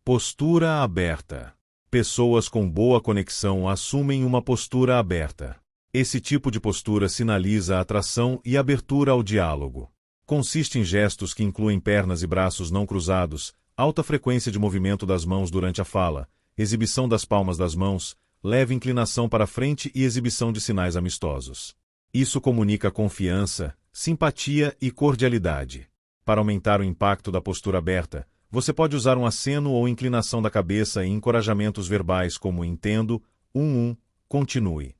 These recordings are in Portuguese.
Postura aberta. Pessoas com boa conexão assumem uma postura aberta. Esse tipo de postura sinaliza atração e abertura ao diálogo. Consiste em gestos que incluem pernas e braços não cruzados, alta frequência de movimento das mãos durante a fala, exibição das palmas das mãos, leve inclinação para frente e exibição de sinais amistosos. Isso comunica confiança, simpatia e cordialidade. Para aumentar o impacto da postura aberta, você pode usar um aceno ou inclinação da cabeça e encorajamentos verbais como entendo, continue.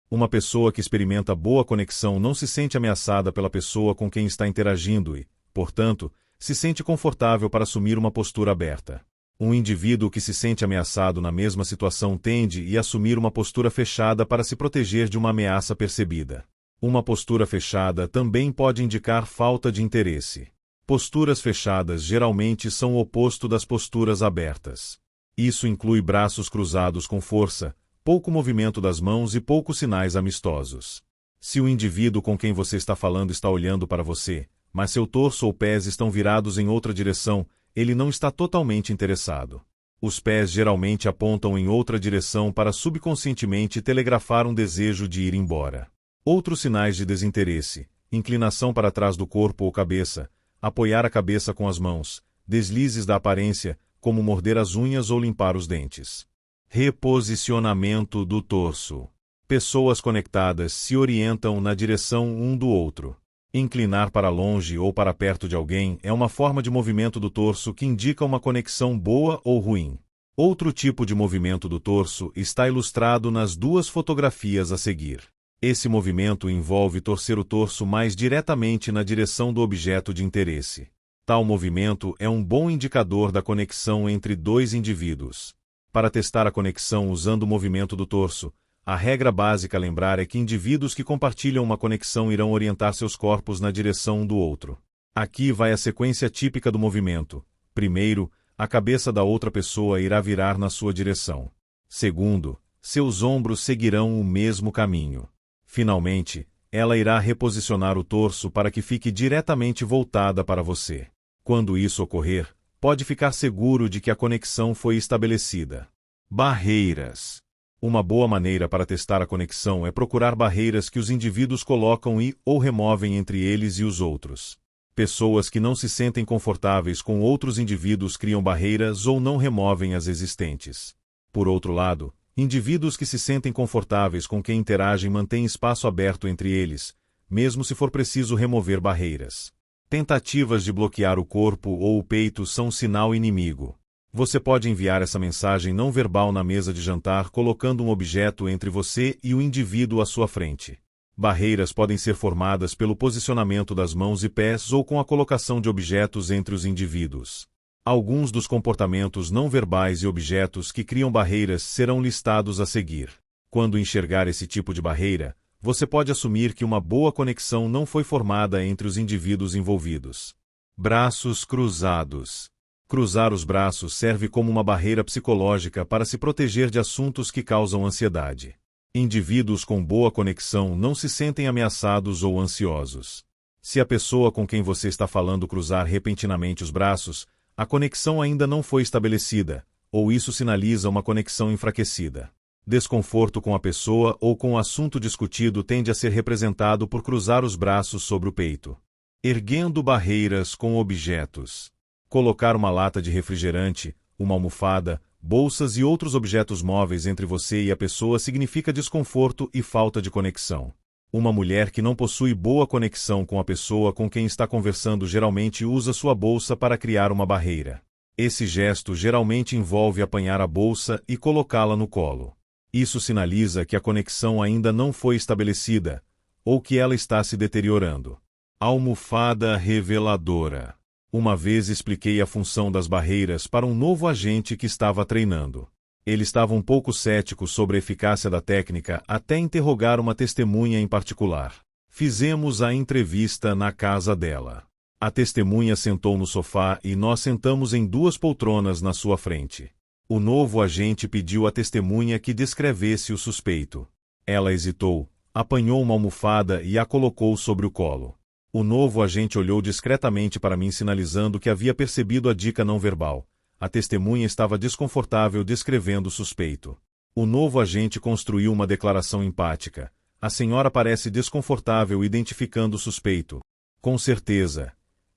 Uma pessoa que experimenta boa conexão não se sente ameaçada pela pessoa com quem está interagindo e, portanto, se sente confortável para assumir uma postura aberta. Um indivíduo que se sente ameaçado na mesma situação tende a assumir uma postura fechada para se proteger de uma ameaça percebida. Uma postura fechada também pode indicar falta de interesse. Posturas fechadas geralmente são o oposto das posturas abertas. Isso inclui braços cruzados com força, pouco movimento das mãos e poucos sinais amistosos. Se o indivíduo com quem você está falando está olhando para você, mas seu torso ou pés estão virados em outra direção, ele não está totalmente interessado. Os pés geralmente apontam em outra direção para subconscientemente telegrafar um desejo de ir embora. Outros sinais de desinteresse: inclinação para trás do corpo ou cabeça, apoiar a cabeça com as mãos, deslizes da aparência, como morder as unhas ou limpar os dentes. Reposicionamento do torso. Pessoas conectadas se orientam na direção um do outro. Inclinar para longe ou para perto de alguém é uma forma de movimento do torso que indica uma conexão boa ou ruim. Outro tipo de movimento do torso está ilustrado nas duas fotografias a seguir. Esse movimento envolve torcer o torso mais diretamente na direção do objeto de interesse. Tal movimento é um bom indicador da conexão entre dois indivíduos. Para testar a conexão usando o movimento do torso, a regra básica a lembrar é que indivíduos que compartilham uma conexão irão orientar seus corpos na direção um do outro. Aqui vai a sequência típica do movimento. Primeiro, a cabeça da outra pessoa irá virar na sua direção. Segundo, seus ombros seguirão o mesmo caminho. Finalmente, ela irá reposicionar o torso para que fique diretamente voltada para você. Quando isso ocorrer, pode ficar seguro de que a conexão foi estabelecida. Barreiras. Uma boa maneira para testar a conexão é procurar barreiras que os indivíduos colocam ou removem entre eles e os outros. Pessoas que não se sentem confortáveis com outros indivíduos criam barreiras ou não removem as existentes. Por outro lado, indivíduos que se sentem confortáveis com quem interagem mantêm espaço aberto entre eles, mesmo se for preciso remover barreiras. Tentativas de bloquear o corpo ou o peito são sinal inimigo. Você pode enviar essa mensagem não verbal na mesa de jantar colocando um objeto entre você e o indivíduo à sua frente. Barreiras podem ser formadas pelo posicionamento das mãos e pés ou com a colocação de objetos entre os indivíduos. Alguns dos comportamentos não verbais e objetos que criam barreiras serão listados a seguir. Quando enxergar esse tipo de barreira, você pode assumir que uma boa conexão não foi formada entre os indivíduos envolvidos. Braços cruzados. Cruzar os braços serve como uma barreira psicológica para se proteger de assuntos que causam ansiedade. Indivíduos com boa conexão não se sentem ameaçados ou ansiosos. Se a pessoa com quem você está falando cruzar repentinamente os braços, a conexão ainda não foi estabelecida, ou isso sinaliza uma conexão enfraquecida. Desconforto com a pessoa ou com o assunto discutido tende a ser representado por cruzar os braços sobre o peito. Erguendo barreiras com objetos. Colocar uma lata de refrigerante, uma almofada, bolsas e outros objetos móveis entre você e a pessoa significa desconforto e falta de conexão. Uma mulher que não possui boa conexão com a pessoa com quem está conversando geralmente usa sua bolsa para criar uma barreira. Esse gesto geralmente envolve apanhar a bolsa e colocá-la no colo. Isso sinaliza que a conexão ainda não foi estabelecida, ou que ela está se deteriorando. Almofada reveladora. Uma vez expliquei a função das barreiras para um novo agente que estava treinando. Ele estava um pouco cético sobre a eficácia da técnica até interrogar uma testemunha em particular. Fizemos a entrevista na casa dela. A testemunha sentou no sofá e nós sentamos em duas poltronas na sua frente. O novo agente pediu à testemunha que descrevesse o suspeito. Ela hesitou, apanhou uma almofada e a colocou sobre o colo. O novo agente olhou discretamente para mim sinalizando que havia percebido a dica não verbal. A testemunha estava desconfortável descrevendo o suspeito. O novo agente construiu uma declaração empática. A senhora parece desconfortável identificando o suspeito. Com certeza.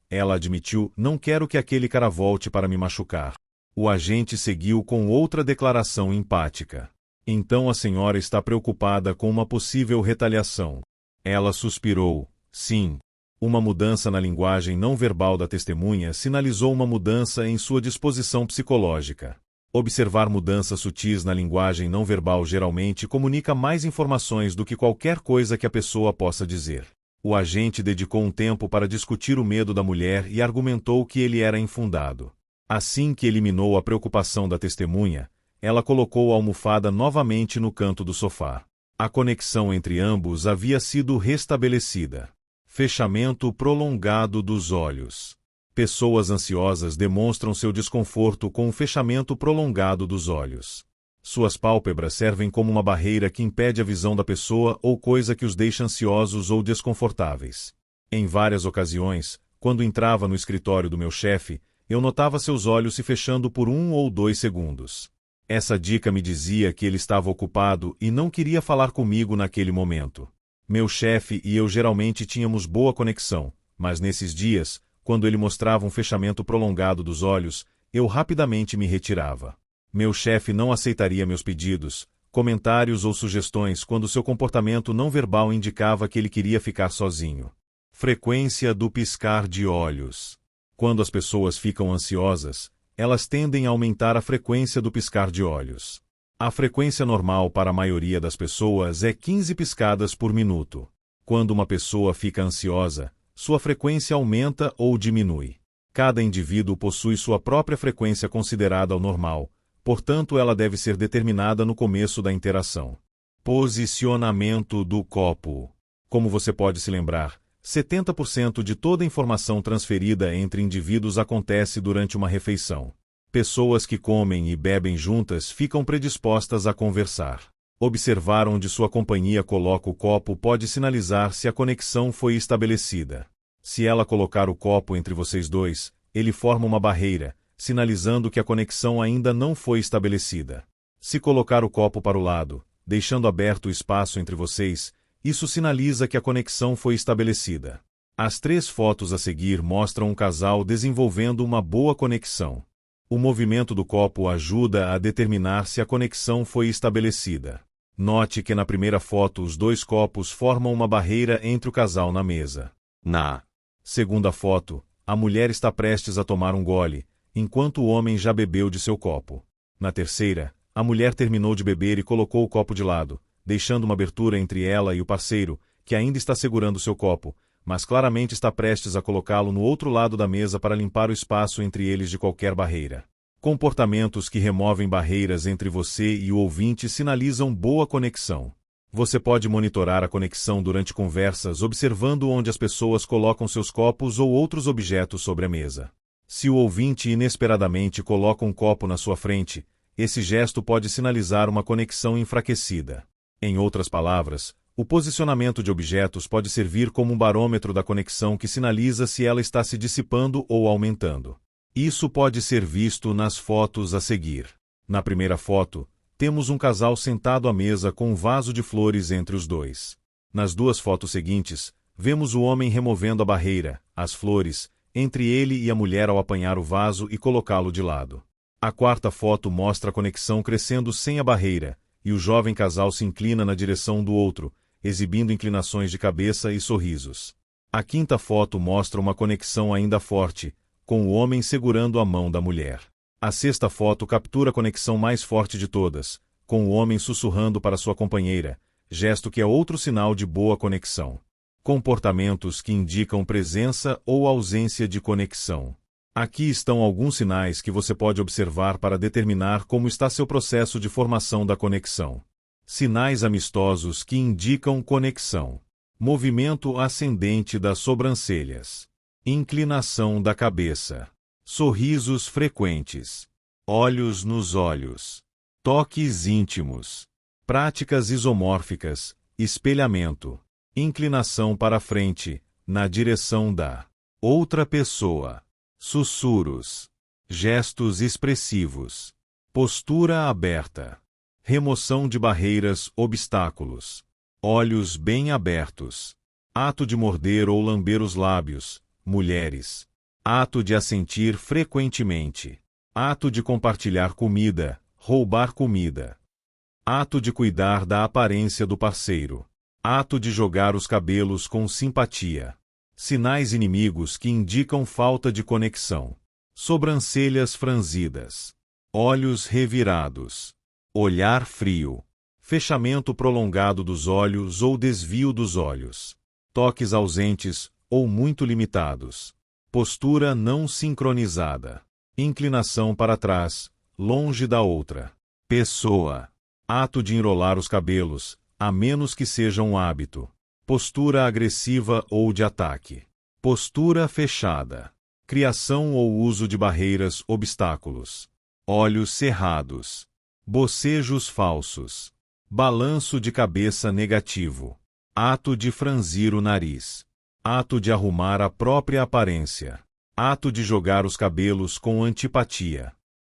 Ela admitiu, não quero que aquele cara volte para me machucar. O agente seguiu com outra declaração empática. Então a senhora está preocupada com uma possível retaliação. Ela suspirou. Sim. Uma mudança na linguagem não verbal da testemunha sinalizou uma mudança em sua disposição psicológica. Observar mudanças sutis na linguagem não verbal geralmente comunica mais informações do que qualquer coisa que a pessoa possa dizer. O agente dedicou um tempo para discutir o medo da mulher e argumentou que ele era infundado. Assim que eliminou a preocupação da testemunha, ela colocou a almofada novamente no canto do sofá. A conexão entre ambos havia sido restabelecida. Fechamento prolongado dos olhos. Pessoas ansiosas demonstram seu desconforto com o fechamento prolongado dos olhos. Suas pálpebras servem como uma barreira que impede a visão da pessoa ou coisa que os deixa ansiosos ou desconfortáveis. Em várias ocasiões, quando entrava no escritório do meu chefe, eu notava seus olhos se fechando por 1 ou 2 segundos. Essa dica me dizia que ele estava ocupado e não queria falar comigo naquele momento. Meu chefe e eu geralmente tínhamos boa conexão, mas nesses dias, quando ele mostrava um fechamento prolongado dos olhos, eu rapidamente me retirava. Meu chefe não aceitaria meus pedidos, comentários ou sugestões quando seu comportamento não verbal indicava que ele queria ficar sozinho. Frequência do piscar de olhos. Quando as pessoas ficam ansiosas, elas tendem a aumentar a frequência do piscar de olhos. A frequência normal para a maioria das pessoas é 15 piscadas por minuto. Quando uma pessoa fica ansiosa, sua frequência aumenta ou diminui. Cada indivíduo possui sua própria frequência considerada o normal, portanto ela deve ser determinada no começo da interação. Posicionamento do copo. Como você pode se lembrar, 70% de toda a informação transferida entre indivíduos acontece durante uma refeição. Pessoas que comem e bebem juntas ficam predispostas a conversar. Observar onde sua companhia coloca o copo pode sinalizar se a conexão foi estabelecida. Se ela colocar o copo entre vocês dois, ele forma uma barreira, sinalizando que a conexão ainda não foi estabelecida. Se colocar o copo para o lado, deixando aberto o espaço entre vocês, isso sinaliza que a conexão foi estabelecida. As 3 fotos a seguir mostram um casal desenvolvendo uma boa conexão. O movimento do copo ajuda a determinar se a conexão foi estabelecida. Note que na primeira foto os 2 copos formam uma barreira entre o casal na mesa. Na segunda foto, a mulher está prestes a tomar um gole, enquanto o homem já bebeu de seu copo. Na terceira, a mulher terminou de beber e colocou o copo de lado, deixando uma abertura entre ela e o parceiro, que ainda está segurando seu copo, mas claramente está prestes a colocá-lo no outro lado da mesa para limpar o espaço entre eles de qualquer barreira. Comportamentos que removem barreiras entre você e o ouvinte sinalizam boa conexão. Você pode monitorar a conexão durante conversas observando onde as pessoas colocam seus copos ou outros objetos sobre a mesa. Se o ouvinte inesperadamente coloca um copo na sua frente, esse gesto pode sinalizar uma conexão enfraquecida. Em outras palavras, o posicionamento de objetos pode servir como um barômetro da conexão que sinaliza se ela está se dissipando ou aumentando. Isso pode ser visto nas fotos a seguir. Na primeira foto, temos um casal sentado à mesa com um vaso de flores entre os dois. Nas 2 fotos seguintes, vemos o homem removendo a barreira, as flores, entre ele e a mulher ao apanhar o vaso e colocá-lo de lado. A 4ª foto mostra a conexão crescendo sem a barreira, e o jovem casal se inclina na direção do outro, exibindo inclinações de cabeça e sorrisos. A 5ª foto mostra uma conexão ainda forte, com o homem segurando a mão da mulher. A 6ª foto captura a conexão mais forte de todas, com o homem sussurrando para sua companheira, gesto que é outro sinal de boa conexão. Comportamentos que indicam presença ou ausência de conexão. Aqui estão alguns sinais que você pode observar para determinar como está seu processo de formação da conexão. Sinais amistosos que indicam conexão. Movimento ascendente das sobrancelhas. Inclinação da cabeça. Sorrisos frequentes. Olhos nos olhos. Toques íntimos. Práticas isomórficas. Espelhamento. Inclinação para frente, na direção da outra pessoa. Sussurros. Gestos expressivos. Postura aberta. Remoção de barreiras, obstáculos. Olhos bem abertos. Ato de morder ou lamber os lábios, mulheres. Ato de assentir frequentemente. Ato de compartilhar comida, roubar comida. Ato de cuidar da aparência do parceiro. Ato de jogar os cabelos com simpatia. Sinais inimigos que indicam falta de conexão. Sobrancelhas franzidas. Olhos revirados. Olhar frio. Fechamento prolongado dos olhos ou desvio dos olhos. Toques ausentes ou muito limitados. Postura não sincronizada. Inclinação para trás, longe da outra. Pessoa. Ato de enrolar os cabelos, a menos que seja um hábito. Postura agressiva ou de ataque. Postura fechada. Criação ou uso de barreiras, obstáculos. Olhos cerrados. Bocejos falsos. Balanço de cabeça negativo. Ato de franzir o nariz. Ato de arrumar a própria aparência. Ato de jogar os cabelos com antipatia.